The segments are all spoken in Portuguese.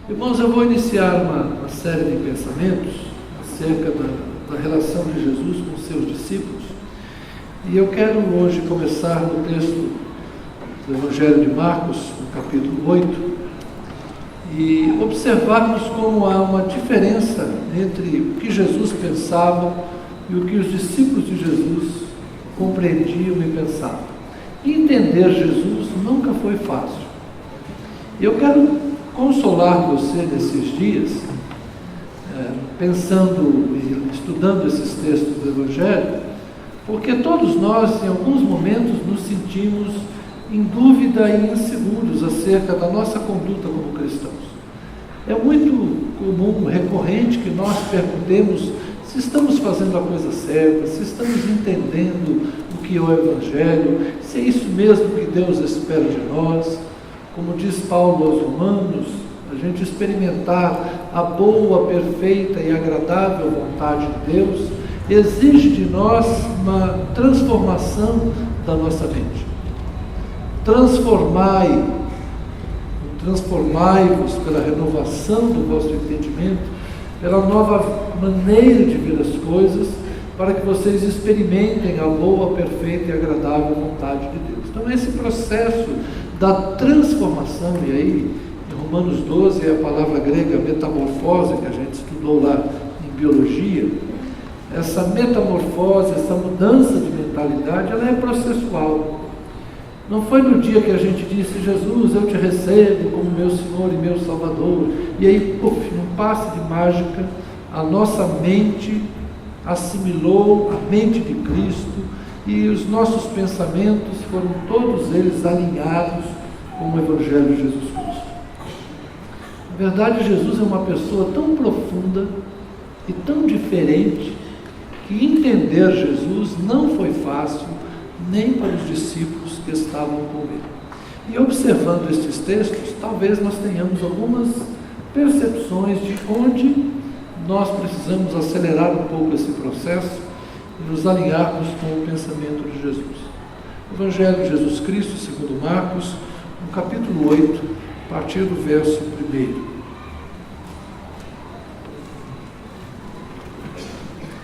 Irmãos, eu vou iniciar uma série de pensamentos acerca da relação de Jesus com seus discípulos. E eu quero hoje começar no texto do Evangelho de Marcos, no capítulo 8, e observarmos como há uma diferença entre o que Jesus pensava e o que os discípulos de Jesus compreendiam e pensavam. Entender Jesus nunca foi fácil. E eu quero consolar você nesses dias, pensando e estudando esses textos do Evangelho, porque todos nós, em alguns momentos, nos sentimos em dúvida e inseguros acerca da nossa conduta como cristãos. É muito comum, recorrente, que nós perguntemos se estamos fazendo a coisa certa, se estamos entendendo o que é o Evangelho, se é isso mesmo que Deus espera de nós. Como diz Paulo aos Romanos, a gente experimentar a boa, perfeita e agradável vontade de Deus exige de nós uma transformação da nossa mente. Transformai-vos pela renovação do vosso entendimento, pela nova maneira de ver as coisas, para que vocês experimentem a boa, perfeita e agradável vontade de Deus. Então, esse processo da transformação, e aí em Romanos 12 é a palavra grega metamorfose, que a gente estudou lá em biologia. Essa metamorfose, essa mudança de mentalidade, ela é processual. Não foi no dia que a gente disse: Jesus, eu te recebo como meu Senhor e meu Salvador, e aí, num passe de mágica, a nossa mente assimilou a mente de Cristo, e os nossos pensamentos foram todos eles alinhados com o Evangelho de Jesus Cristo. Na verdade, Jesus é uma pessoa tão profunda e tão diferente que entender Jesus não foi fácil nem para os discípulos que estavam com ele. E observando estes textos, talvez nós tenhamos algumas percepções de onde nós precisamos acelerar um pouco esse processo e nos alinharmos com o pensamento de Jesus. O Evangelho de Jesus Cristo, segundo Marcos, no capítulo 8, a partir do verso 1.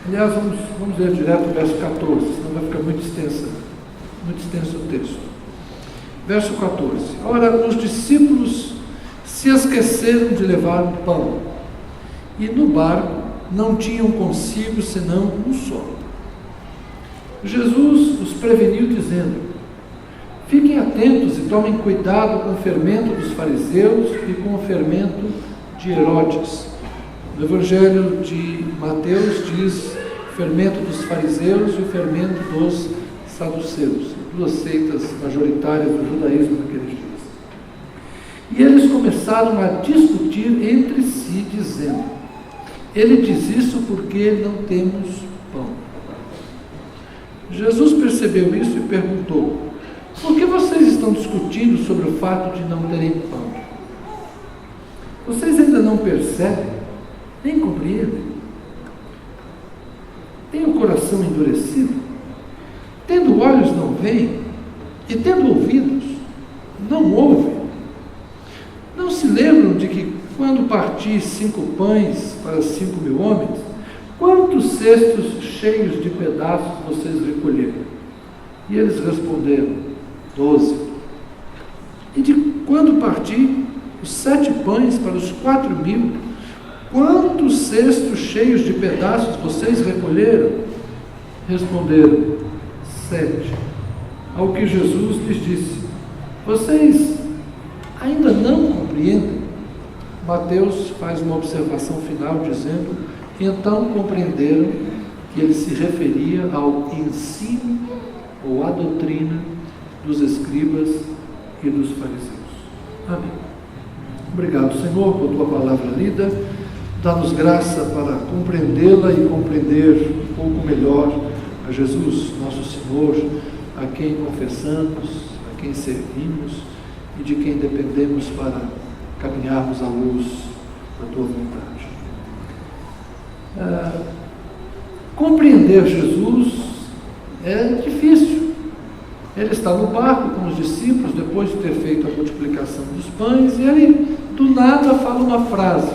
Aliás, vamos ler direto o verso 14, senão vai ficar muito extenso o texto. Verso 14. Ora, os discípulos se esqueceram de levar um pão, e no barco não tinham consigo senão um só. Jesus os preveniu, dizendo: fiquem atentos e tomem cuidado com o fermento dos fariseus e com o fermento de Herodes. No Evangelho de Mateus diz o fermento dos fariseus e o fermento dos saduceus, duas seitas majoritárias do judaísmo naqueles dias. E eles começaram a discutir entre si, dizendo: ele diz isso porque não temos pão. Jesus percebeu isso e perguntou: por que vocês estão discutindo sobre o fato de não terem pão? Vocês ainda não percebem, nem compreendem? Têm o coração endurecido? Tendo olhos não veem, e tendo ouvidos não ouvem? Não se lembram de que quando parti 5 pães para 5.000 homens, quantos cestos cheios de pedaços vocês recolheram? E eles responderam: 12. E de quando parti os 7 pães para os 4.000, quantos cestos cheios de pedaços vocês recolheram? Responderam: 7. Ao que Jesus lhes disse: vocês ainda não compreendem? Mateus faz uma observação final dizendo: então compreenderam que ele se referia ao ensino ou à doutrina dos escribas e dos fariseus. Amém. Obrigado, Senhor, por tua palavra lida. Dá-nos graça para compreendê-la e compreender um pouco melhor a Jesus, nosso Senhor, a quem confessamos, a quem servimos e de quem dependemos para caminharmos à luz da tua vontade. Compreender Jesus é difícil. Ele está no barco com os discípulos, depois de ter feito a multiplicação dos pães, e ele, do nada, fala uma frase: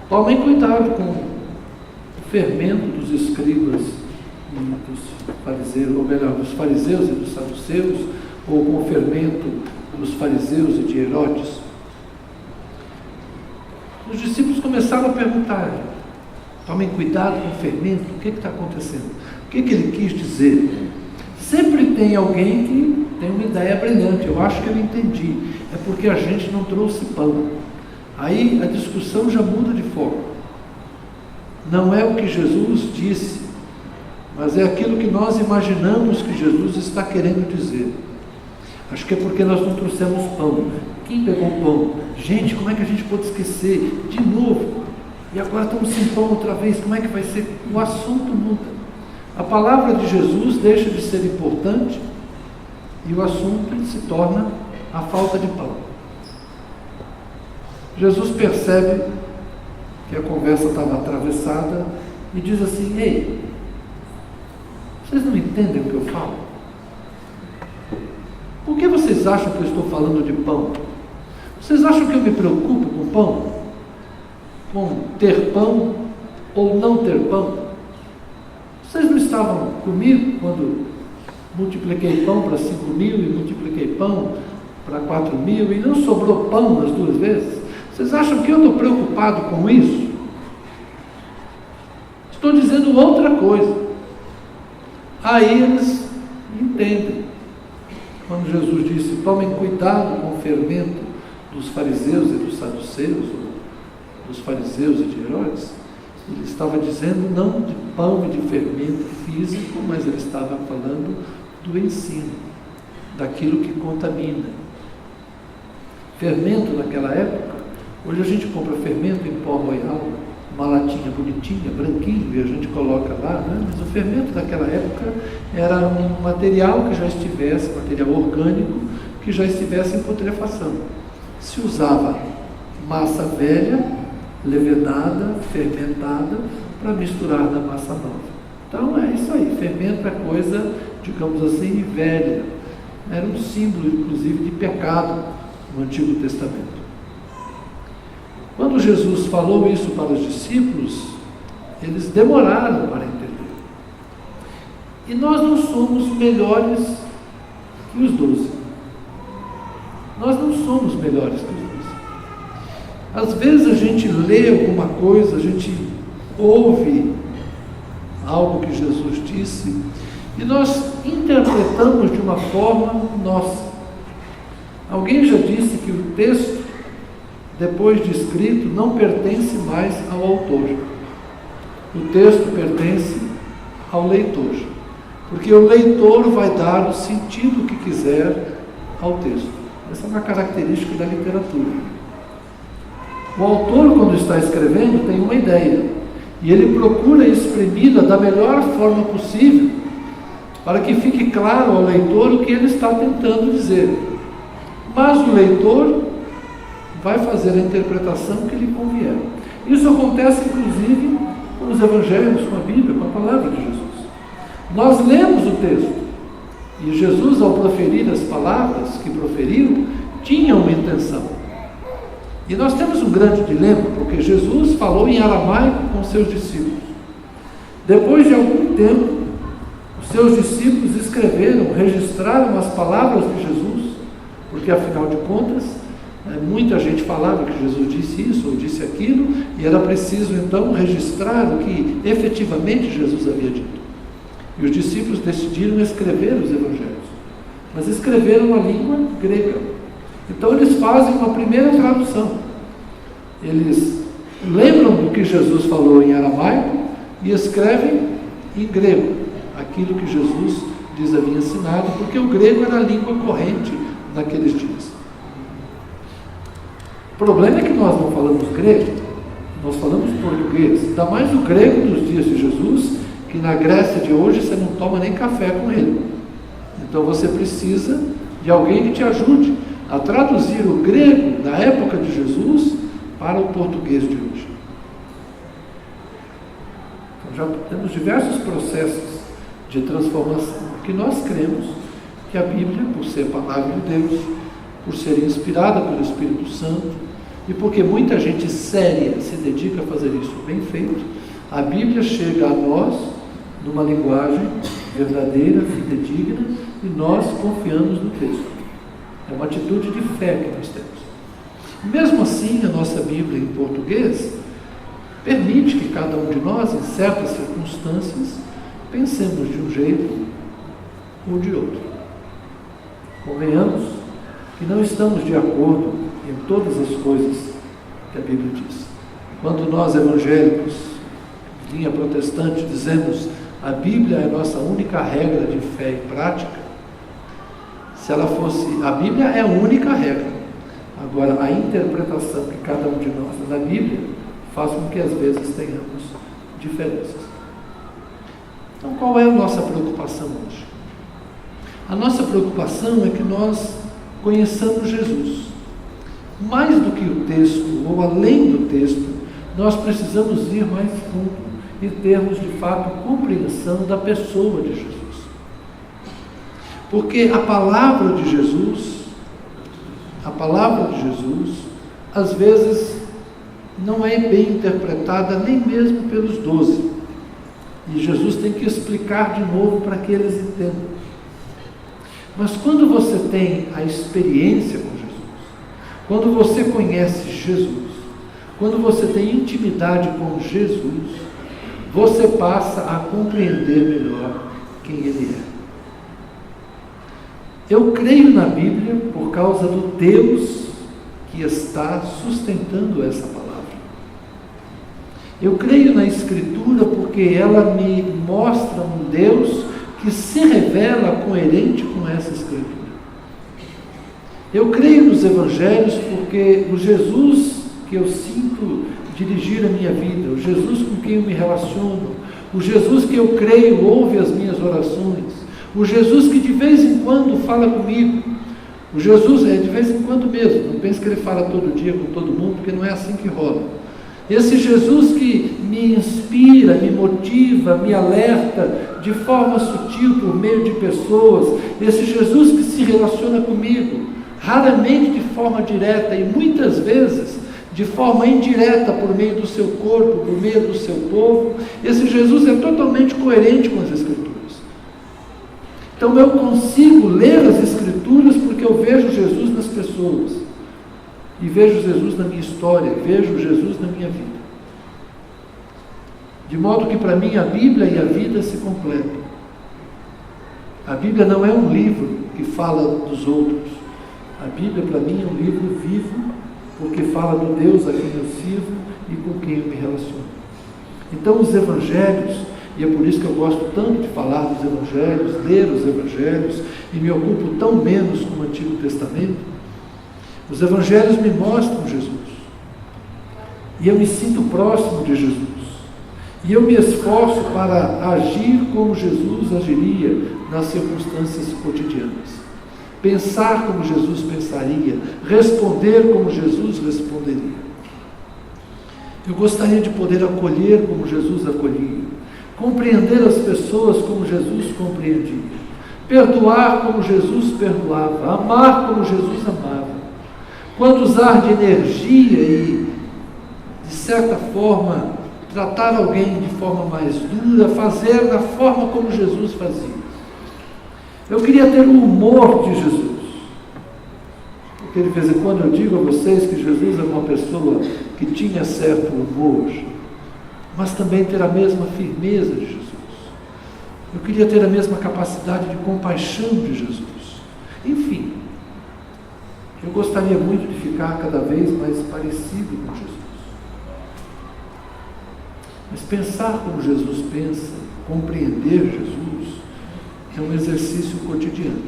tomem cuidado com o fermento dos escribas e dos fariseus, ou melhor, dos fariseus e dos saduceus, ou com o fermento dos fariseus e de Herodes. Os discípulos começaram a perguntar: tomem cuidado com o fermento, o que está acontecendo? O que ele quis dizer? Sempre tem alguém que tem uma ideia brilhante. Eu acho que eu entendi. É porque a gente não trouxe pão. Aí a discussão já muda de foco. Não é o que Jesus disse, mas é aquilo que nós imaginamos que Jesus está querendo dizer. Acho que é porque nós não trouxemos pão. Quem pegou o pão? Gente, como é que a gente pode esquecer? De novo. E agora estamos sem pão outra vez. Como é que vai ser? O assunto muda. A palavra de Jesus deixa de ser importante e o assunto se torna a falta de pão. Jesus percebe que a conversa estava atravessada e diz assim: ei, vocês não entendem o que eu falo? Por que vocês acham que eu estou falando de pão? Vocês acham que eu me preocupo com pão? Com ter pão ou não ter pão? Vocês não estavam comigo quando multipliquei pão para 5.000 e multipliquei pão para 4.000 e não sobrou pão nas duas vezes? Vocês acham que eu estou preocupado com isso? Estou dizendo outra coisa. Aí eles entendem. Quando Jesus disse: tomem cuidado com o fermento dos fariseus e dos saduceus, ou dos fariseus e de Herodes, ele estava dizendo não de pão e de fermento físico, mas ele estava falando do ensino, daquilo que contamina. Fermento naquela época, hoje a gente compra fermento em pó royal, uma latinha bonitinha, branquinho, e a gente coloca lá, né? Mas o fermento daquela época era um material que já estivesse, material orgânico, que já estivesse em putrefação. Se usava massa velha, levedada, fermentada, para misturar na massa nova. Então é isso aí, fermento é coisa, digamos assim, velha. Era um símbolo, inclusive, de pecado no Antigo Testamento. Quando Jesus falou isso para os discípulos, eles demoraram para entender. E nós não somos melhores que os 12. Nós não somos melhores que os 12. Às vezes a gente lê alguma coisa, a gente ouve algo que Jesus disse e nós interpretamos de uma forma nossa. Alguém já disse que o texto, depois de escrito, não pertence mais ao autor. O texto pertence ao leitor, porque o leitor vai dar o sentido que quiser ao texto. Essa é uma característica da literatura. O autor, quando está escrevendo, tem uma ideia, e ele procura exprimi-la da melhor forma possível, para que fique claro ao leitor o que ele está tentando dizer. Mas o leitor vai fazer a interpretação que lhe convier. Isso acontece, inclusive, com os evangelhos, com a Bíblia, com a palavra de Jesus. Nós lemos o texto, e Jesus, ao proferir as palavras que proferiu, tinha uma intenção. E nós temos um grande dilema, porque Jesus falou em aramaico com seus discípulos. Depois de algum tempo, os seus discípulos escreveram, registraram as palavras de Jesus, porque afinal de contas, muita gente falava que Jesus disse isso ou disse aquilo, e era preciso então registrar o que efetivamente Jesus havia dito. E os discípulos decidiram escrever os evangelhos, mas escreveram a língua grega. Então eles fazem uma primeira tradução. Eles lembram do que Jesus falou em aramaico e escrevem em grego aquilo que Jesus lhes havia ensinado, porque o grego era a língua corrente naqueles dias. O problema é que nós não falamos grego, nós falamos português. Ainda mais o grego dos dias de Jesus, que na Grécia de hoje você não toma nem café com ele. Então você precisa de alguém que te ajude a traduzir o grego da época de Jesus para o português de hoje. Então já temos diversos processos de transformação, porque nós cremos que a Bíblia, por ser a palavra de Deus, por ser inspirada pelo Espírito Santo, e porque muita gente séria se dedica a fazer isso bem feito, a Bíblia chega a nós numa linguagem verdadeira, fidedigna, e nós confiamos no texto. É uma atitude de fé que nós temos. Mesmo assim, a nossa Bíblia em português permite que cada um de nós, em certas circunstâncias, pensemos de um jeito ou de outro. Convenhamos que não estamos de acordo em todas as coisas que a Bíblia diz. Quando nós, evangélicos, linha protestante, dizemos a Bíblia é a nossa única regra de fé e prática, se ela fosse, a Bíblia é a única regra. Agora, a interpretação que cada um de nós dá da Bíblia faz com que às vezes tenhamos diferenças. Então, qual é a nossa preocupação hoje? A nossa preocupação é que nós conheçamos Jesus. Mais do que o texto, ou além do texto, nós precisamos ir mais fundo e termos de fato compreensão da pessoa de Jesus. Porque a palavra de Jesus, às vezes não é bem interpretada nem mesmo pelos 12. E Jesus tem que explicar de novo para que eles entendam. Mas quando você tem a experiência com Jesus, quando você conhece Jesus, quando você tem intimidade com Jesus, você passa a compreender melhor quem Ele é. Eu creio na Bíblia por causa do Deus que está sustentando essa palavra. Eu creio na Escritura porque ela me mostra um Deus que se revela coerente com essa Escritura. Eu creio nos Evangelhos porque o Jesus que eu sinto dirigir a minha vida, o Jesus com quem eu me relaciono, o Jesus que eu creio ouve as minhas orações, o Jesus que de vez em quando fala comigo, o Jesus é de vez em quando mesmo, não pense que ele fala todo dia com todo mundo, porque não é assim que rola. Esse Jesus que me inspira, me motiva, me alerta de forma sutil por meio de pessoas, esse Jesus que se relaciona comigo, raramente de forma direta e muitas vezes de forma indireta por meio do seu corpo, por meio do seu povo, esse Jesus é totalmente coerente com as Escrituras. Então eu consigo ler as Escrituras porque eu vejo Jesus nas pessoas. E vejo Jesus na minha história, vejo Jesus na minha vida. De modo que para mim a Bíblia e a vida se completam. A Bíblia não é um livro que fala dos outros. A Bíblia para mim é um livro vivo, porque fala do Deus a quem eu sirvo e com quem eu me relaciono. Então os Evangelhos, e é por isso que eu gosto tanto de falar dos Evangelhos, ler os Evangelhos, e me ocupo tão menos com o Antigo Testamento, os Evangelhos me mostram Jesus. E eu me sinto próximo de Jesus. E eu me esforço para agir como Jesus agiria nas circunstâncias cotidianas. Pensar como Jesus pensaria. Responder como Jesus responderia. Eu gostaria de poder acolher como Jesus acolhia. Compreender as pessoas como Jesus compreendia. Perdoar como Jesus perdoava. Amar como Jesus amava. Quando usar de energia e, de certa forma, tratar alguém de forma mais dura, fazer da forma como Jesus fazia. Eu queria ter o humor de Jesus. Porque de vez em quando eu digo a vocês que Jesus é uma pessoa que tinha certo humor, mas também ter a mesma firmeza de Jesus. Eu queria ter a mesma capacidade de compaixão de Jesus. Enfim, eu gostaria muito de ficar cada vez mais parecido com Jesus. Mas pensar como Jesus pensa, compreender Jesus, é um exercício cotidiano.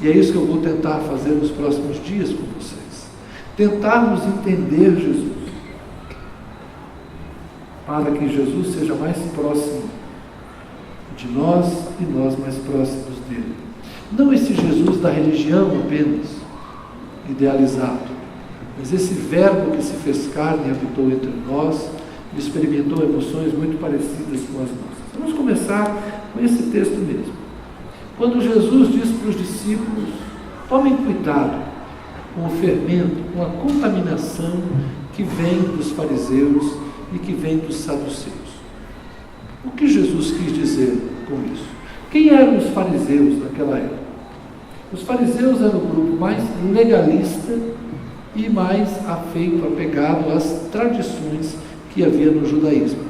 E é isso que eu vou tentar fazer nos próximos dias com vocês. Tentarmos entender Jesus, para que Jesus seja mais próximo de nós e nós mais próximos dele. Não esse Jesus da religião apenas, idealizado, mas esse verbo que se fez carne e habitou entre nós e experimentou emoções muito parecidas com as nossas. Vamos começar com esse texto mesmo. quando Jesus diz para os discípulos: tomem cuidado com o fermento, com a contaminação que vem dos fariseus e que vem dos saduceus. O que Jesus quis dizer com isso? Quem eram os fariseus naquela época? Os fariseus eram o grupo mais legalista e mais afeito, apegado às tradições que havia no judaísmo.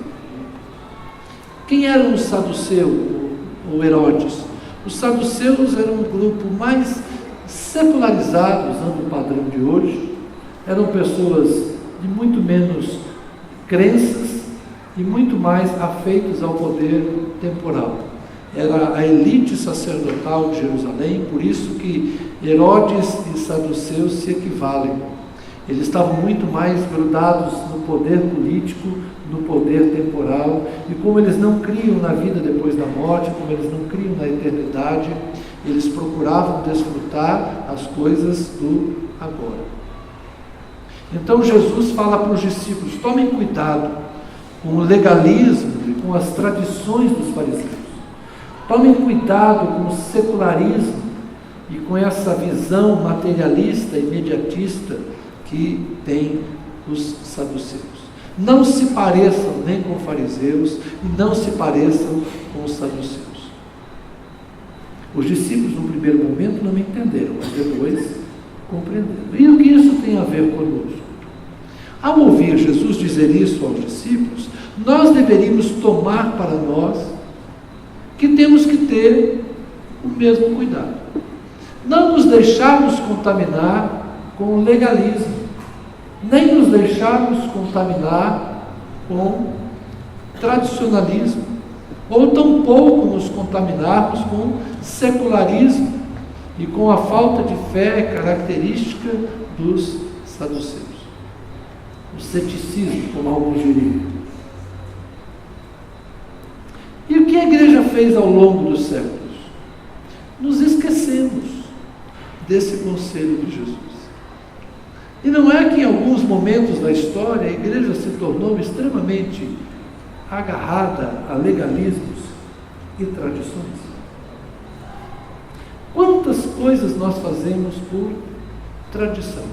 Quem eram os saduceus, ou Herodes? Os saduceus eram um grupo mais secularizado, usando o padrão de hoje. Eram pessoas de muito menos crenças e muito mais afeitos ao poder temporal. Era a elite sacerdotal de Jerusalém, por isso que Herodes e saduceus se equivalem. Eles estavam muito mais grudados no poder político, no poder temporal, e como eles não criam na vida depois da morte, como eles não criam na eternidade, eles procuravam desfrutar as coisas do agora. Então Jesus fala para os discípulos: tomem cuidado com o legalismo e com as tradições dos fariseus. Tomem cuidado com o secularismo e com essa visão materialista, imediatista que tem os saduceus. Não se pareçam nem com os fariseus e não se pareçam com os saduceus. Os discípulos, no primeiro momento, não entenderam, mas depois compreenderam. E o que isso tem a ver conosco? Ao ouvir Jesus dizer isso aos discípulos, nós deveríamos tomar para nós que temos que ter o mesmo cuidado. Não nos deixarmos contaminar com o legalismo, nem nos deixarmos contaminar com tradicionalismo, ou tampouco nos contaminarmos com secularismo e com a falta de fé característica dos saduceus. O ceticismo, como alguns diriam. E o que a igreja fez ao longo dos séculos? Nos esquecemos desse conselho de Jesus. E não é que em alguns momentos da história a igreja se tornou extremamente agarrada a legalismos e tradições? Quantas coisas nós fazemos por tradição?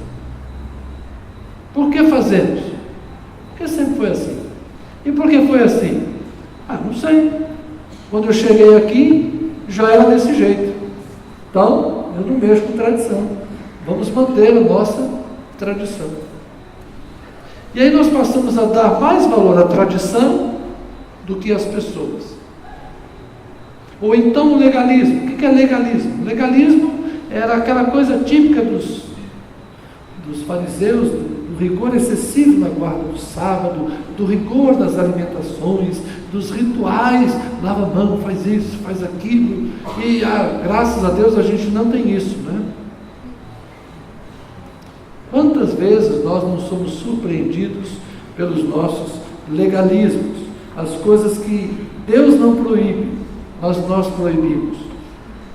Por que fazemos? Porque sempre foi assim. E por que foi assim? Não sei. Quando eu cheguei aqui, já era desse jeito. Então, eu não mexo com tradição. Vamos manter a nossa tradição. E aí nós passamos a dar mais valor à tradição do que às pessoas. Ou então o legalismo. O que é legalismo? Legalismo era aquela coisa típica dos fariseus, do rigor excessivo na guarda do sábado, do rigor das alimentações, dos rituais, lava a mão, faz isso, faz aquilo, e graças a Deus a gente não tem isso, né? Quantas vezes nós não somos surpreendidos pelos nossos legalismos, as coisas que Deus não proíbe, mas nós proibimos.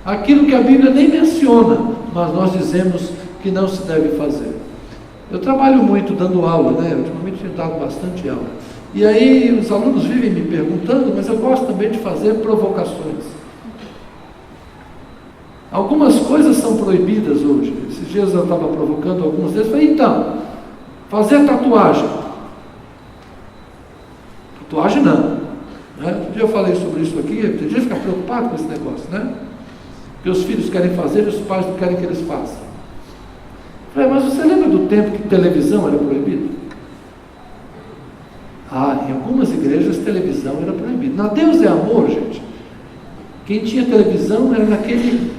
Aquilo que a Bíblia nem menciona, mas nós dizemos que não se deve fazer. Eu trabalho muito dando aula, né? Ultimamente tenho dado bastante aula. E aí os alunos vivem me perguntando, mas eu gosto também de fazer provocações. Algumas coisas são proibidas hoje. Esses dias eu estava provocando alguns deles. Falei, então, fazer tatuagem. Tatuagem não. Né? Um dia eu falei sobre isso aqui, tem gente que fica preocupado com esse negócio, né? Que os filhos querem fazer e os pais não querem que eles façam. Falei, mas você lembra do tempo que televisão era proibida? Em algumas igrejas televisão era proibida. Na Deus é Amor, gente. Quem tinha televisão era naquele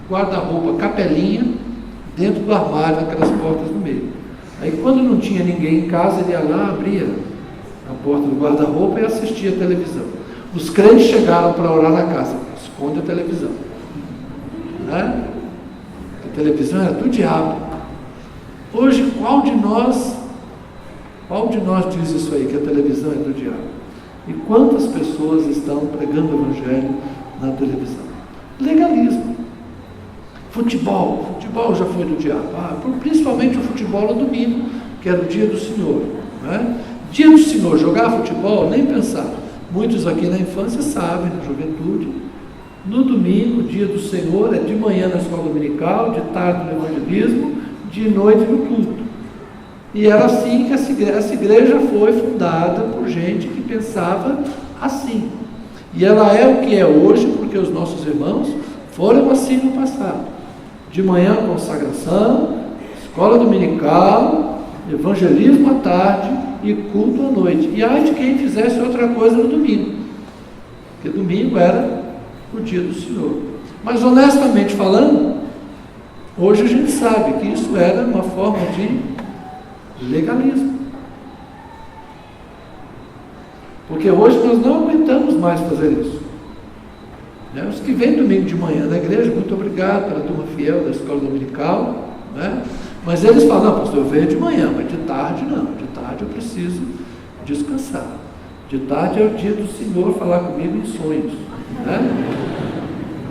guarda-roupa, capelinha, dentro do armário, naquelas portas no meio. Aí quando não tinha ninguém em casa, ele ia lá, abria a porta do guarda-roupa e assistia a televisão. Os crentes chegaram para orar na casa, esconde a televisão. Né? A televisão era do diabo. Hoje, qual de nós diz isso aí, que a televisão é do diabo? E quantas pessoas estão pregando o evangelho na televisão? Legalismo. Futebol já foi do diabo. Principalmente o futebol no domingo, que era o dia do Senhor. Né? Dia do Senhor, jogar futebol, nem pensar. Muitos aqui na infância sabem, na juventude, No domingo, dia do Senhor, é de manhã na escola dominical, de tarde no evangelismo, de noite no culto. E era assim que essa igreja foi fundada por gente que pensava assim. E ela é o que é hoje, porque os nossos irmãos foram assim no passado. De manhã, consagração, escola dominical, evangelismo à tarde e culto à noite. E ai de quem fizesse outra coisa no domingo, porque domingo era o dia do Senhor. Mas honestamente falando, hoje a gente sabe que isso era uma forma de legalismo. Porque hoje nós não aguentamos mais fazer isso. Né? Os que vêm domingo de manhã na igreja, muito obrigado pela turma fiel da escola dominical, né? Mas eles falam, não, pastor, eu venho de manhã, mas de tarde não, de tarde eu preciso descansar. De tarde é o dia do Senhor falar comigo em sonhos. Né?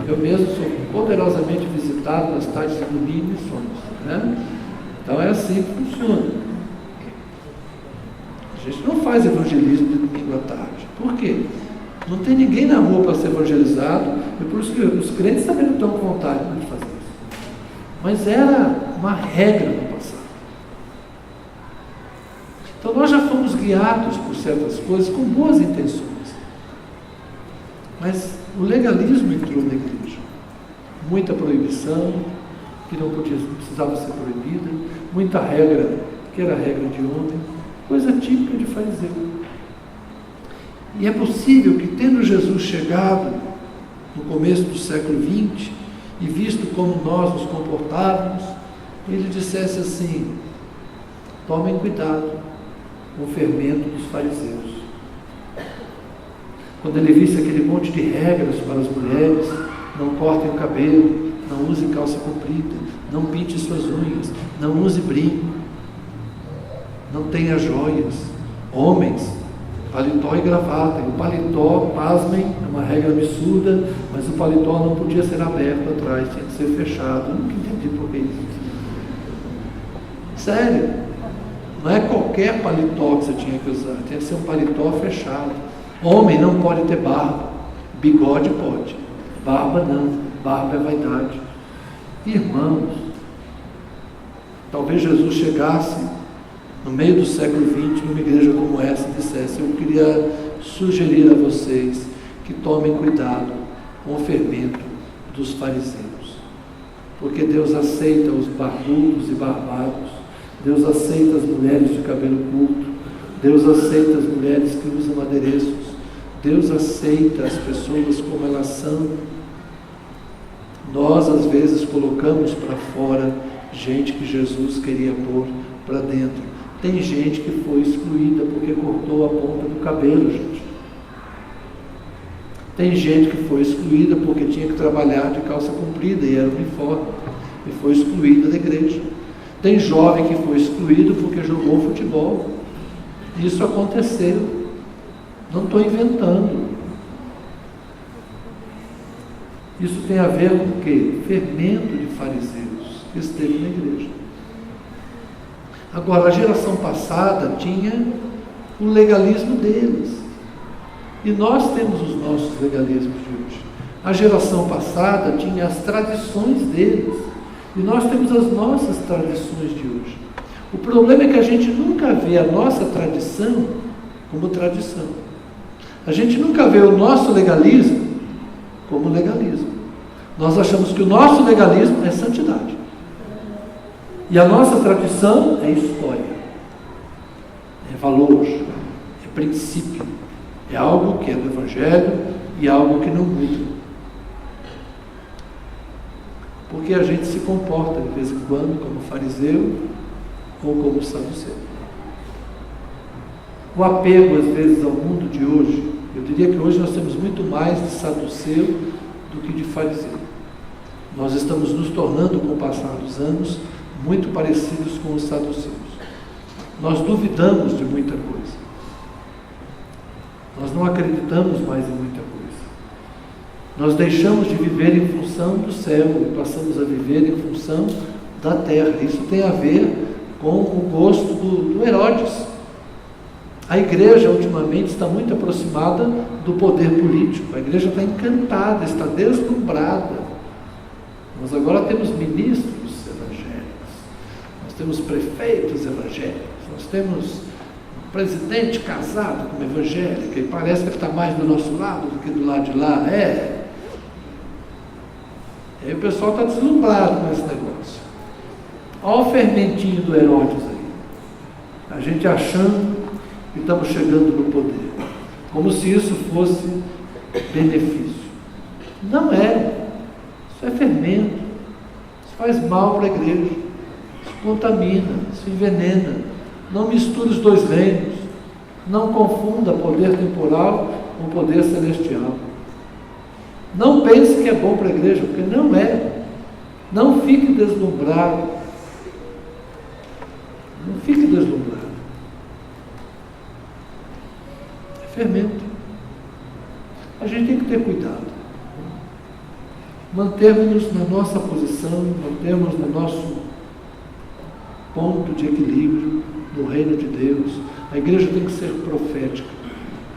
Eu mesmo sou poderosamente visitado nas tardes de domingo em sonhos. Né? Então é assim que funciona. A gente não faz evangelismo de domingo à tarde. Por quê? Não tem ninguém na rua para ser evangelizado, e por isso que os crentes também não estão com vontade de fazer isso. Mas era uma regra no passado. Então nós já fomos guiados por certas coisas com boas intenções. Mas o legalismo entrou na igreja. Muita proibição, que não precisava ser proibida, muita regra, que era regra de homem, coisa típica de fariseu. E é possível que, tendo Jesus chegado no começo do século XX e visto como nós nos comportávamos, ele dissesse assim: tomem cuidado com o fermento dos fariseus. Quando ele visse aquele monte de regras para as mulheres: não cortem o cabelo, não use calça comprida, não pinte suas unhas, não use brinco, não tenha joias. Homens, paletó e gravata. E o paletó, pasmem, é uma regra absurda, mas o paletó não podia ser aberto atrás, tinha que ser fechado. Eu nunca entendi por que isso. Sério, não é qualquer paletó que você tinha que usar, tinha que ser um paletó fechado. Homem não pode ter barba, bigode pode, barba não, barba é vaidade. Irmãos, talvez Jesus chegasse no meio do século XX, numa igreja como essa, dissesse: eu queria sugerir a vocês que tomem cuidado com o fermento dos fariseus, porque Deus aceita os barbudos e barbados, Deus aceita as mulheres de cabelo curto, Deus aceita as mulheres que usam adereços, Deus aceita as pessoas como elas são. Nós às vezes colocamos para fora gente que Jesus queria pôr para dentro. Tem gente que foi excluída porque cortou a ponta do cabelo, gente. Tem gente que foi excluída porque tinha que trabalhar de calça comprida e era uniforme, e foi excluída da igreja. Tem jovem que foi excluído porque jogou futebol. Isso aconteceu. Não estou inventando. Isso tem a ver com o quê? Fermento de fariseus que esteve na igreja. Agora, a geração passada tinha o legalismo deles. E nós temos os nossos legalismos de hoje. A geração passada tinha as tradições deles. E nós temos as nossas tradições de hoje. O problema é que a gente nunca vê a nossa tradição como tradição. A gente nunca vê o nosso legalismo como legalismo. Nós achamos que o nosso legalismo é santidade. E a nossa tradição é história, é valor, é princípio, é algo que é do Evangelho e algo que não muda. Porque a gente se comporta de vez em quando como fariseu ou como saduceu. O apego às vezes ao mundo de hoje, eu diria que hoje nós temos muito mais de saduceu do que de fariseu. Nós estamos nos tornando, com o passar dos anos, muito parecidos com os saduceus. Nós duvidamos de muita coisa. Nós não acreditamos mais em muita coisa. Nós deixamos de viver em função do céu e passamos a viver em função da terra. Isso tem a ver com o gosto do Herodes. A igreja ultimamente está muito aproximada do poder político. A igreja está encantada, está deslumbrada. Nós agora temos ministros evangélicos, nós temos prefeitos evangélicos, nós temos um presidente casado com uma evangélica e parece que ele está mais do nosso lado do que do lado de lá. E aí o pessoal está deslumbrado com esse negócio. Olha o fermentinho do Herodes aí. A gente achando que estamos chegando no poder, como se isso fosse benefício. Não é. Isso é fermento. Isso faz mal para a igreja. Isso contamina, isso envenena. Não misture os dois reinos. Não confunda poder temporal com poder celestial. Não pense que é bom para a igreja, porque não é. Não fique deslumbrado. Não fique deslumbrado. É fermento. A gente tem que ter cuidado. Mantermos-nos na nossa posição, mantermos no nosso ponto de equilíbrio no reino de Deus. A igreja tem que ser profética.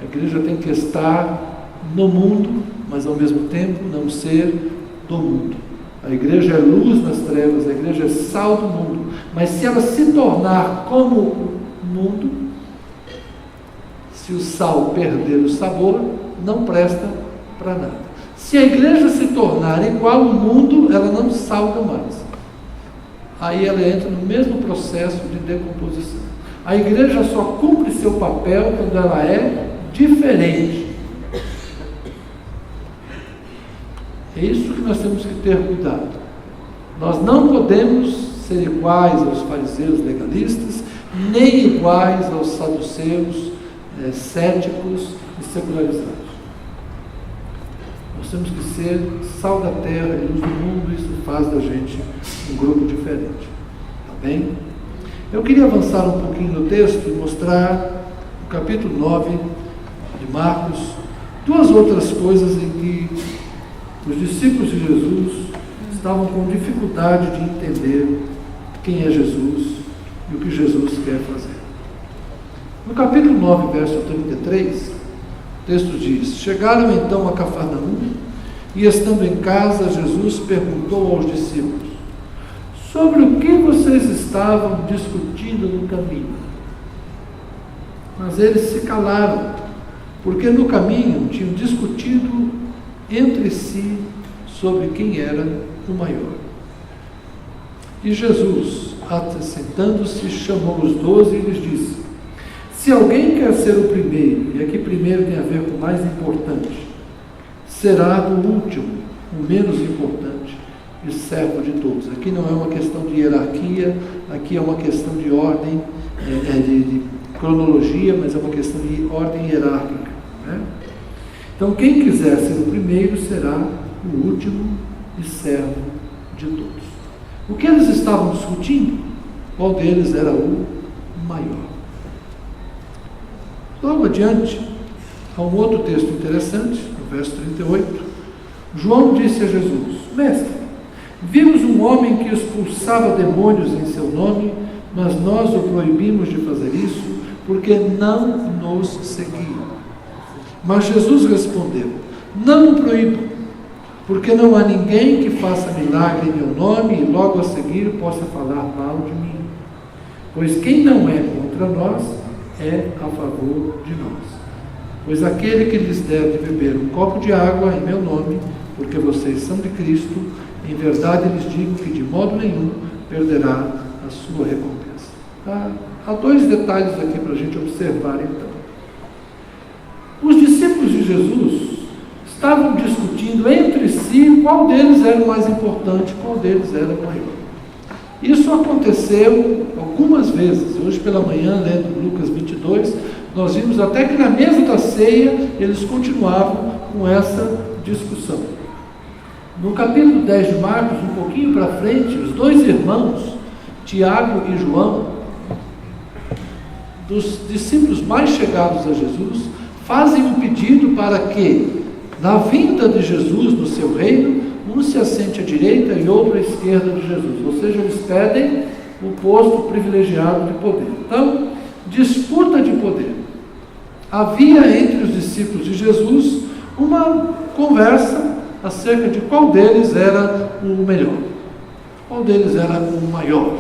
A igreja tem que estar no mundo, mas ao mesmo tempo não ser do mundo. A igreja é luz nas trevas, a igreja é sal do mundo, mas se ela se tornar como o mundo, se o sal perder o sabor, não presta para nada. Se a igreja se tornar igual ao mundo, ela não salga mais. Aí ela entra no mesmo processo de decomposição. A igreja só cumpre seu papel quando ela é diferente. É isso que nós temos que ter cuidado. Nós não podemos ser iguais aos fariseus legalistas, nem iguais aos saduceus céticos e secularizados. Nós temos que ser sal da terra e luz do mundo. Isso faz da gente um grupo diferente. Tá bem? Eu queria avançar um pouquinho no texto e mostrar no capítulo 9 de Marcos duas outras coisas em que os discípulos de Jesus estavam com dificuldade de entender quem é Jesus e o que Jesus quer fazer. No capítulo 9, verso 33, o texto diz: chegaram então a Cafarnaum e, estando em casa, Jesus perguntou aos discípulos: sobre o que vocês estavam discutindo no caminho? Mas eles se calaram, porque no caminho tinham discutido entre si sobre quem era o maior. E Jesus, assentando-se, chamou os 12 e lhes disse: se alguém quer ser o primeiro, e aqui primeiro tem a ver com o mais importante, será o último, o menos importante e servo de todos. Aqui não é uma questão de hierarquia, aqui é uma questão de ordem, de cronologia, mas é uma questão de ordem hierárquica, né? Então, quem quiser ser o primeiro será o último e servo de todos. O que eles estavam discutindo? Qual deles era o maior? Logo adiante, há um outro texto interessante, no verso 38. João disse a Jesus: mestre, vimos um homem que expulsava demônios em seu nome, mas nós o proibimos de fazer isso, porque não nos seguia. Mas Jesus respondeu: não o proíbam, porque não há ninguém que faça milagre em meu nome e logo a seguir possa falar mal de mim. Pois quem não é contra nós é a favor de nós. Pois aquele que lhes der de beber um copo de água em meu nome, porque vocês são de Cristo, em verdade lhes digo que de modo nenhum perderá a sua recompensa. Há dois detalhes aqui para a gente observar então. Os discípulos de Jesus estavam discutindo entre si qual deles era o mais importante, qual deles era o maior. Isso aconteceu algumas vezes. Hoje pela manhã, lendo Lucas 22, nós vimos até que na mesa da ceia eles continuavam com essa discussão. No capítulo 10 de Marcos, um pouquinho para frente, os dois irmãos, Tiago e João, dos discípulos mais chegados a Jesus, fazem um pedido para que, na vinda de Jesus no seu reino, um se assente à direita e outro à esquerda de Jesus. Ou seja, eles pedem o posto privilegiado de poder. Então, disputa de poder. havia entre os discípulos de Jesus uma conversa acerca de qual deles era o melhor, qual deles era o maior.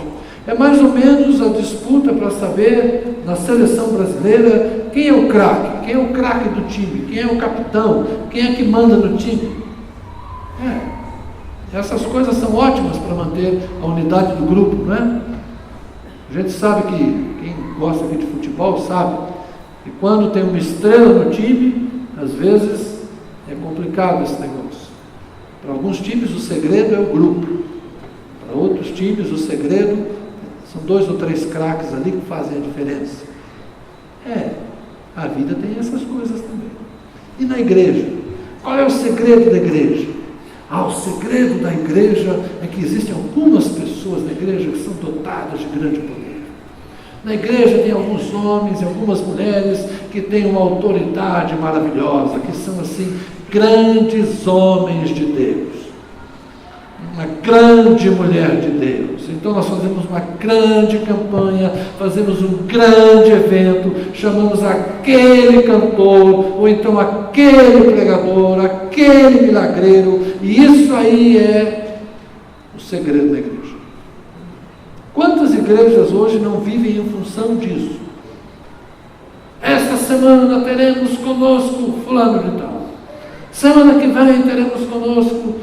É mais ou menos a disputa para saber, na seleção brasileira, quem é o craque, quem é o craque do time, quem é o capitão, quem é que manda no time. Essas coisas são ótimas para manter a unidade do grupo, não é? A gente sabe que, quem gosta aqui de futebol sabe, que quando tem uma estrela no time, às vezes é complicado esse negócio. Para alguns times o segredo é o grupo, para outros times o segredo são 2 ou 3 craques ali que fazem a diferença. A vida tem essas coisas também. E na igreja? Qual é o segredo da igreja? O segredo da igreja é que existem algumas pessoas na igreja que são dotadas de grande poder. Na igreja tem alguns homens e algumas mulheres que têm uma autoridade maravilhosa, que são assim, grandes homens de Deus. Uma grande mulher de Deus. Então nós fazemos uma grande campanha, fazemos um grande evento, chamamos aquele cantor, ou então aquele pregador, aquele milagreiro, e isso aí é o segredo da igreja. Quantas igrejas hoje não vivem em função disso? Esta semana teremos conosco fulano de tal. Semana que vem teremos conosco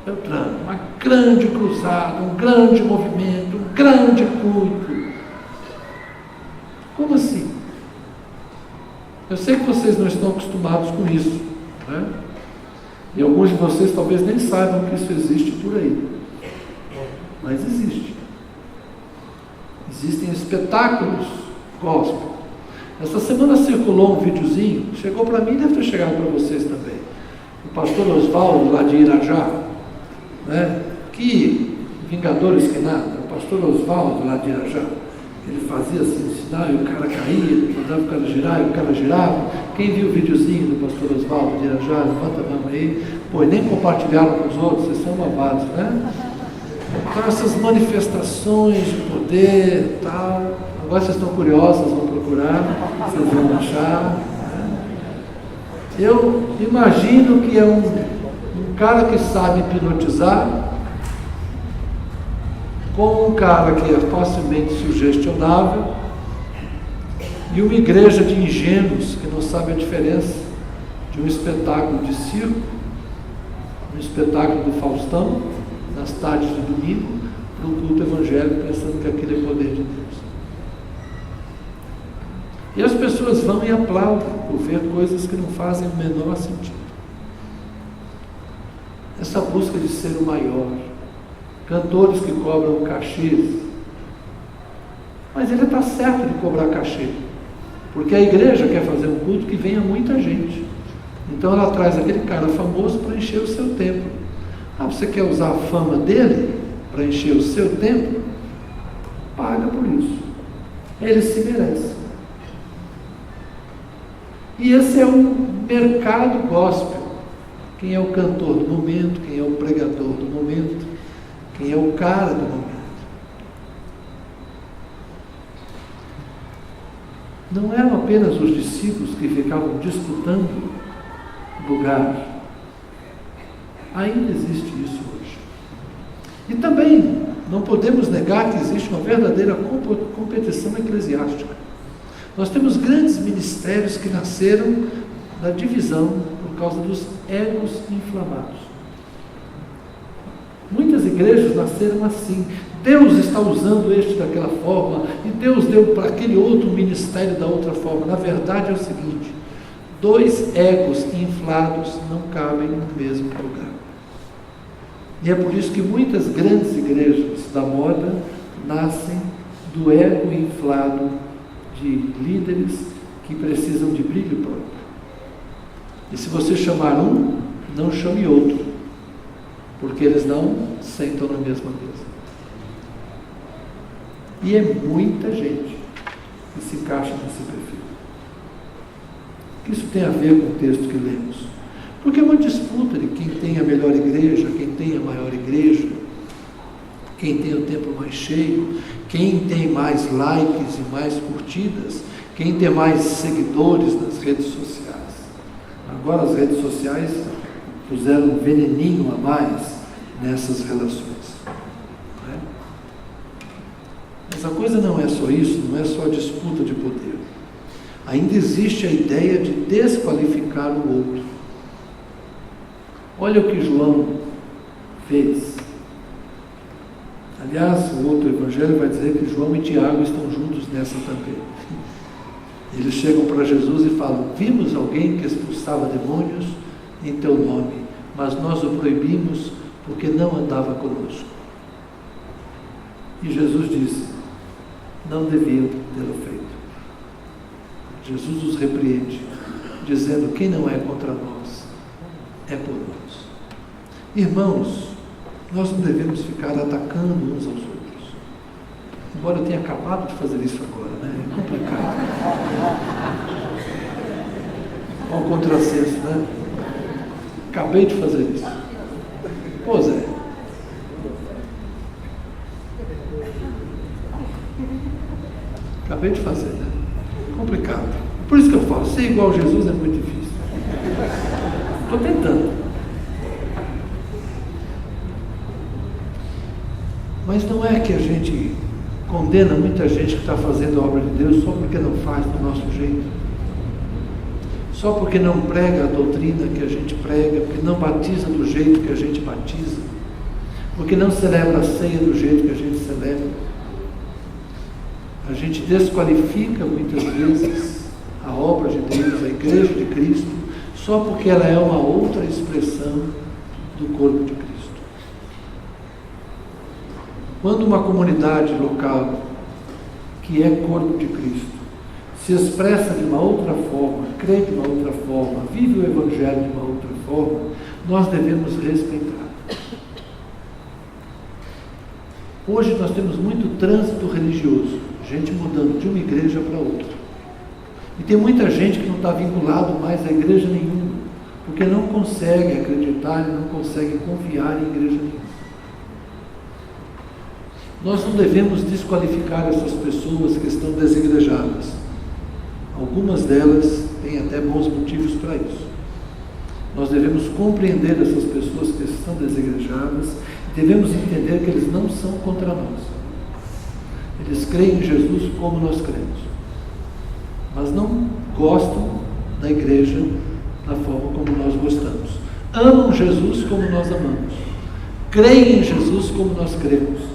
Beltrano. Uma grande cruzada, um grande movimento, um grande culto. Como assim? Eu sei que vocês não estão acostumados com isso, né? E alguns de vocês talvez nem saibam que isso existe por aí. Mas existe. Existem espetáculos gospel. Essa semana circulou um videozinho, chegou para mim e deve ter chegado para vocês também. O pastor Oswaldo, lá de Irajá, né? Que vingadores que nada, o pastor Oswaldo, lá de Irajá, ele fazia assim um sinal e o cara caía, ele mandava o cara girar e o cara girava. Quem viu o videozinho do pastor Oswaldo de Irajá, levanta a mão aí. Pô, nem compartilharam com os outros, vocês são malvados, né? Então essas manifestações de poder e tal, agora vocês estão curiosos, vão procurar, vocês vão achar, né? Eu imagino que é um cara que sabe hipnotizar com um cara que é facilmente sugestionável e uma igreja de ingênuos que não sabe a diferença de um espetáculo de circo, um espetáculo do Faustão, nas tardes de domingo, para um culto evangélico, pensando que aquilo é poder de Deus. E as pessoas vão e aplaudem por ver coisas que não fazem o menor sentido. Essa busca de ser o maior, cantores que cobram cachês, mas ele está certo de cobrar cachê, porque a igreja quer fazer um culto que venha muita gente, então ela traz aquele cara famoso para encher o seu templo. Você quer usar a fama dele para encher o seu templo? Paga por isso, ele se merece. E esse é o mercado gospel. Quem é o cantor do momento, quem é o pregador do momento, quem é o cara do momento. Não eram apenas os discípulos que ficavam disputando lugar. Ainda existe isso hoje. E também não podemos negar que existe uma verdadeira competição eclesiástica. Nós temos grandes ministérios que nasceram da divisão por causa dos egos inflamados. Muitas igrejas nasceram assim. Deus está usando este daquela forma e Deus deu para aquele outro ministério da outra forma. Na verdade é o seguinte: 2 egos inflados não cabem no mesmo lugar. E é por isso que muitas grandes igrejas da moda nascem do ego inflado de líderes que precisam de brilho próprio. E se você chamar um, não chame outro, porque eles não sentam na mesma mesa. E é muita gente que se encaixa nesse perfil. O que isso tem a ver com o texto que lemos? Porque é uma disputa de quem tem a melhor igreja, quem tem a maior igreja, quem tem o templo mais cheio, quem tem mais likes e mais curtidas, quem tem mais seguidores nas redes sociais. Agora as redes sociais puseram um veneninho a mais nessas relações. Não é? Mas a coisa não é só isso, não é só a disputa de poder. Ainda existe a ideia de desqualificar o outro. Olha o que João fez. Aliás, o outro evangelho vai dizer que João e Tiago estão juntos nessa também. Eles chegam para Jesus e falam: vimos alguém que expulsava demônios em teu nome, mas nós o proibimos porque não andava conosco. E Jesus disse: não deviam tê-lo feito. Jesus os repreende, dizendo: quem não é contra nós, é por nós. Irmãos, nós não devemos ficar atacando uns aos outros. Embora eu tenha acabado de fazer isso agora, né? É complicado. Olha o contrassenso, né? Acabei de fazer isso. Pois é. Acabei de fazer, né? Complicado. Por isso que eu falo, ser igual a Jesus é muito difícil. Estou tentando. Mas não é que a gente condena muita gente que está fazendo a obra de Deus só porque não faz do nosso jeito. Só porque não prega a doutrina que a gente prega, porque não batiza do jeito que a gente batiza, porque não celebra a ceia do jeito que a gente celebra. A gente desqualifica muitas vezes a obra de Deus, a igreja de Cristo, só porque ela é uma outra expressão do corpo de Cristo. Quando uma comunidade local, que é corpo de Cristo, se expressa de uma outra forma, crê de uma outra forma, vive o Evangelho de uma outra forma, nós devemos respeitar. Hoje nós temos muito trânsito religioso, gente mudando de uma igreja para outra. E tem muita gente que não está vinculado mais a igreja nenhuma, porque não consegue acreditar e não consegue confiar em igreja nenhuma. Nós não devemos desqualificar essas pessoas que estão desigrejadas. Algumas delas têm até bons motivos para isso. Nós devemos compreender essas pessoas que estão desigrejadas e devemos entender que eles não são contra nós. Eles creem em Jesus como nós cremos, mas não gostam da igreja da forma como nós gostamos. Amam Jesus como nós amamos. Creem em Jesus como nós cremos.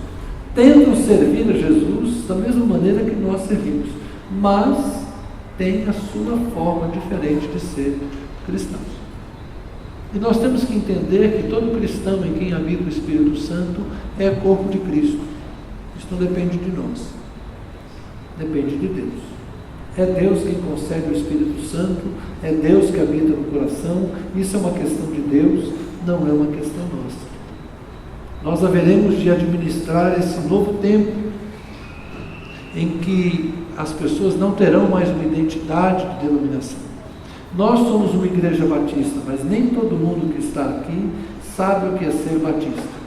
Tentam servir a Jesus da mesma maneira que nós servimos, mas têm a sua forma diferente de ser cristãos. E nós temos que entender que todo cristão em quem habita o Espírito Santo é corpo de Cristo. Isso não depende de nós, depende de Deus. É Deus quem concede o Espírito Santo, é Deus que habita no coração. Isso é uma questão de Deus, não é uma questão nossa. Nós haveremos de administrar esse novo tempo em que as pessoas não terão mais uma identidade de denominação. Nós somos uma igreja batista, mas nem todo mundo que está aqui sabe o que é ser batista.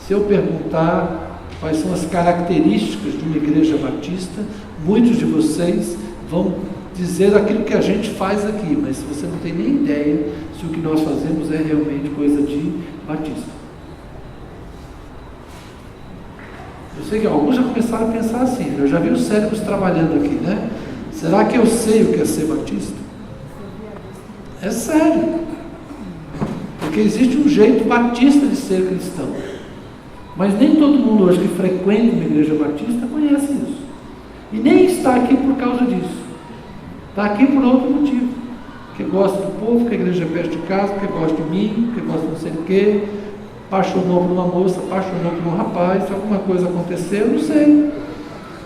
Se eu perguntar quais são as características de uma igreja batista, muitos de vocês vão dizer aquilo que a gente faz aqui, mas você não tem nem ideia se o que nós fazemos é realmente coisa de batista. Eu sei que alguns já começaram a pensar assim, eu já vi os cérebros trabalhando aqui, né? Será que eu sei o que é ser batista? É sério. Porque existe um jeito batista de ser cristão. Mas nem todo mundo hoje que frequenta uma igreja batista conhece isso. E nem está aqui por causa disso. Está aqui por outro motivo. Que gosta do povo, que a igreja é perto de casa, que gosta de mim, que gosta de não sei o quê, apaixonou por uma moça, apaixonou por um rapaz, se alguma coisa aconteceu, não sei.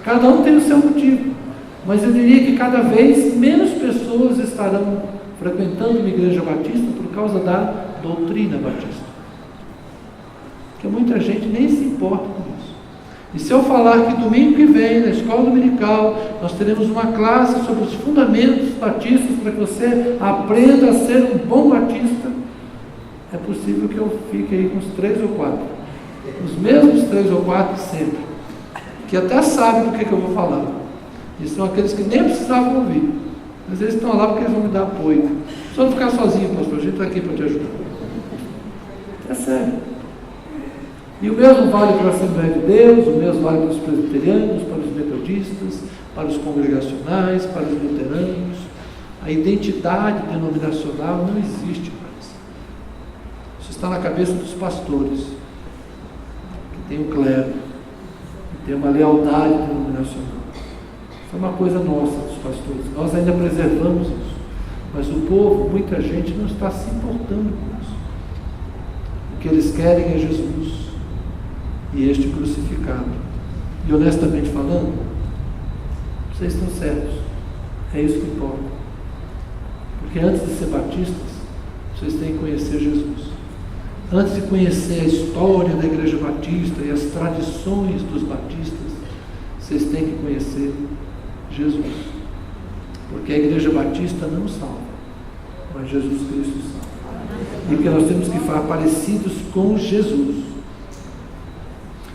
Cada um tem o seu motivo. Mas eu diria que cada vez menos pessoas estarão frequentando uma igreja batista por causa da doutrina batista. Porque muita gente nem se importa com isso. E se eu falar que domingo que vem, na escola dominical, nós teremos uma classe sobre os fundamentos batistas para que você aprenda a ser um bom batista, é possível que eu fique aí com uns 3 ou 4. Os mesmos 3 ou 4 sempre. que até sabem do que eu vou falar. E são aqueles que nem precisavam ouvir, mas eles estão lá porque eles vão me dar apoio. Só não ficar sozinho, pastor, a gente está aqui para te ajudar. É sério. E o mesmo vale para a Assembleia de Deus, o mesmo vale para os presbiterianos, para os metodistas, para os congregacionais, para os luteranos. A identidade denominacional não existe mais. Isso está na cabeça dos pastores, que tem o clero, que tem uma lealdade denominacional. Isso é uma coisa nossa, dos pastores. Nós ainda preservamos isso. Mas o povo, muita gente, não está se importando com isso. O que eles querem é Jesus e este crucificado. E honestamente falando, vocês estão certos. É isso que importa. Porque antes de ser batistas, vocês têm que conhecer Jesus. Antes de conhecer a história da Igreja Batista e as tradições dos batistas, vocês têm que conhecer Jesus. Porque a Igreja Batista não salva, mas Jesus Cristo salva. E que nós temos que ficar parecidos com Jesus.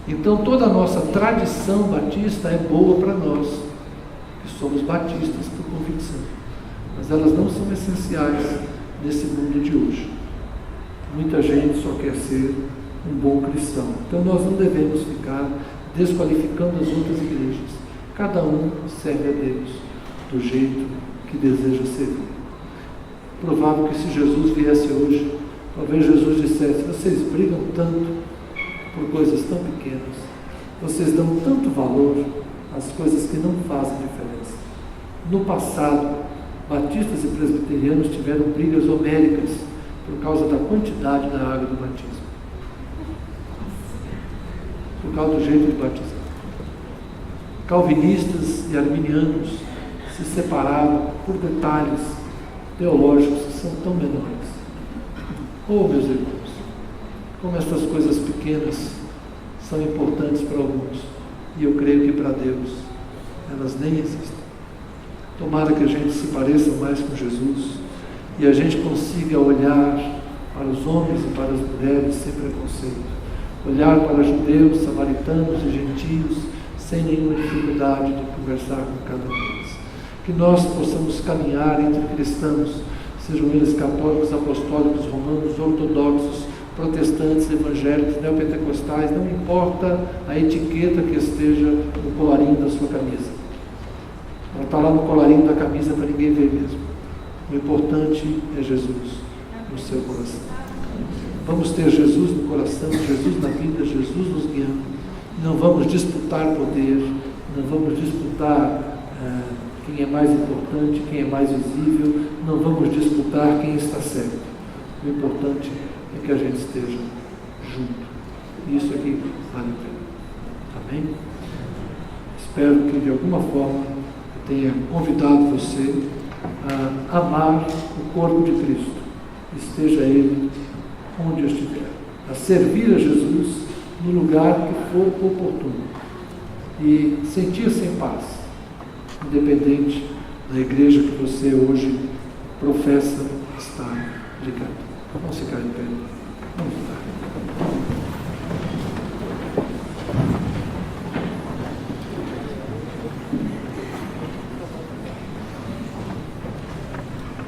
Então toda a nossa tradição batista é boa para nós, que somos batistas por convicção. Mas elas não são essenciais nesse mundo de hoje. Muita gente só quer ser um bom cristão. Então nós não devemos ficar desqualificando as outras igrejas. Cada um serve a Deus do jeito que deseja servir. Provável que se Jesus viesse hoje, talvez Jesus dissesse: vocês brigam tanto por coisas tão pequenas, vocês dão tanto valor às coisas que não fazem diferença. No passado, batistas e presbiterianos tiveram brigas homéricas por causa da quantidade da água do batismo, por causa do jeito de batizar. Calvinistas e arminianos se separavam por detalhes teológicos que são tão menores. Oh, meus irmãos, como essas coisas pequenas são importantes para alguns, e eu creio que para Deus elas nem existem. Tomara que a gente se pareça mais com Jesus e a gente consiga olhar para os homens e para as mulheres sem preconceito, olhar para judeus, samaritanos e gentios sem nenhuma dificuldade de conversar com cada um deles. Que nós possamos caminhar entre cristãos, sejam eles católicos, apostólicos, romanos, ortodoxos, protestantes, evangélicos, neopentecostais, não importa a etiqueta que esteja no colarinho da sua camisa. Ela está lá no colarinho da camisa para ninguém ver mesmo. O importante é Jesus no seu coração. Vamos ter Jesus no coração, Jesus na vida, Jesus nos guiando. Não vamos disputar poder, não vamos disputar quem é mais importante, quem é mais visível, não vamos disputar quem está certo. O importante é que a gente esteja junto. Isso aqui vale a pena. Amém? Espero que de alguma forma eu tenha convidado você a amar o corpo de Cristo, esteja ele onde estiver, a servir a Jesus no lugar que for oportuno e sentir-se em paz, independente da igreja que você hoje professa estar ligado. Vamos ficar em pé. Vamos orar.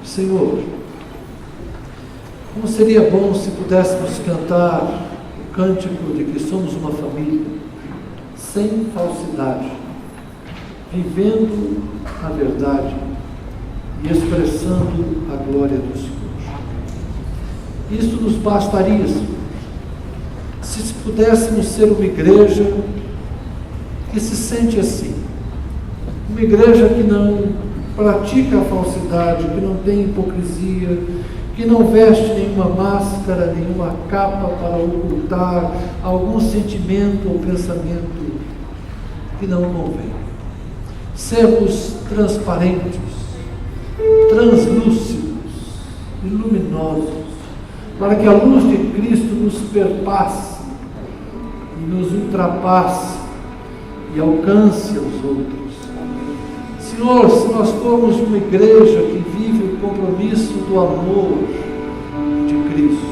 Senhor, como seria bom se pudéssemos cantar o cântico de que somos uma família, sem falsidade, vivendo a verdade e expressando a glória do Senhor. Isso nos bastaria, se pudéssemos ser uma igreja que se sente assim, uma igreja que não pratica a falsidade, que não tem hipocrisia, que não veste nenhuma máscara, nenhuma capa para ocultar algum sentimento ou pensamento que não convém. Sermos transparentes, translúcidos e luminosos, para que a luz de Cristo nos perpasse e nos ultrapasse e alcance aos outros. Senhor, se nós formos uma igreja que vive o compromisso do amor de Cristo,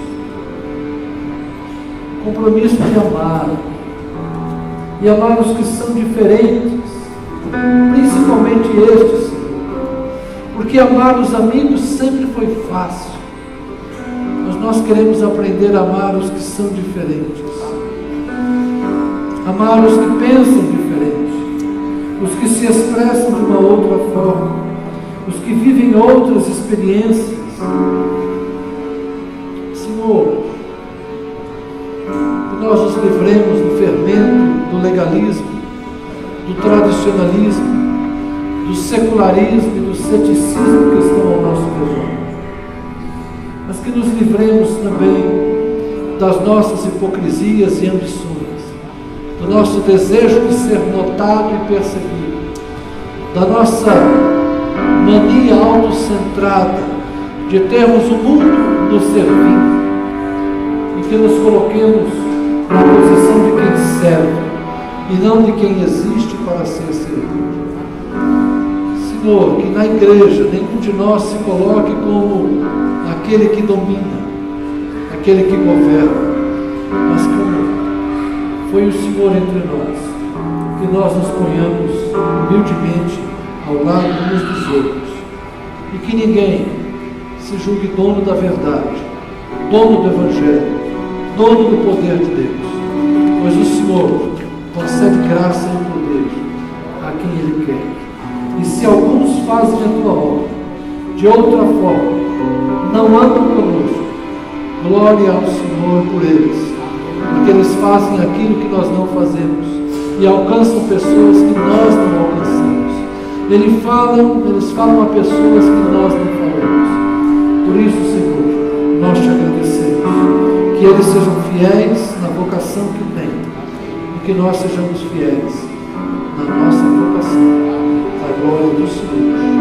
o compromisso de amar, e amar os que são diferentes, principalmente estes, Senhor. Porque amar os amigos sempre foi fácil, mas nós queremos aprender a amar os que são diferentes, amar os que pensam diferente, os que se expressam de uma outra forma, os que vivem outras experiências. Senhor, que nós nos livremos do fermento, do legalismo, do tradicionalismo, do secularismo e do ceticismo que estão ao nosso redor, mas que nos livremos também das nossas hipocrisias e ambições, do nosso desejo de ser notado e perseguido, da nossa mania autocentrada de termos o mundo nos servindo, e que nos coloquemos na posição de quem serve e não de quem existe para ser servido. Senhor, que na igreja nenhum de nós se coloque como aquele que domina, aquele que governa, mas como foi o Senhor entre nós, que nós nos ponhamos humildemente ao lado uns dos outros, e que ninguém se julgue dono da verdade, dono do Evangelho, dono do poder de Deus, pois o Senhor concede graça e poder a quem Ele quer. E se alguns fazem a tua obra de outra forma, não andam conosco, glória ao Senhor por eles, porque eles fazem aquilo que nós não fazemos e alcançam pessoas que nós não alcançamos. Eles falam a pessoas que nós não falamos. Por isso, Senhor, nós te agradecemos, que eles sejam fiéis na vocação que têm e que nós sejamos fiéis na nossa vocação. A glória do Senhor.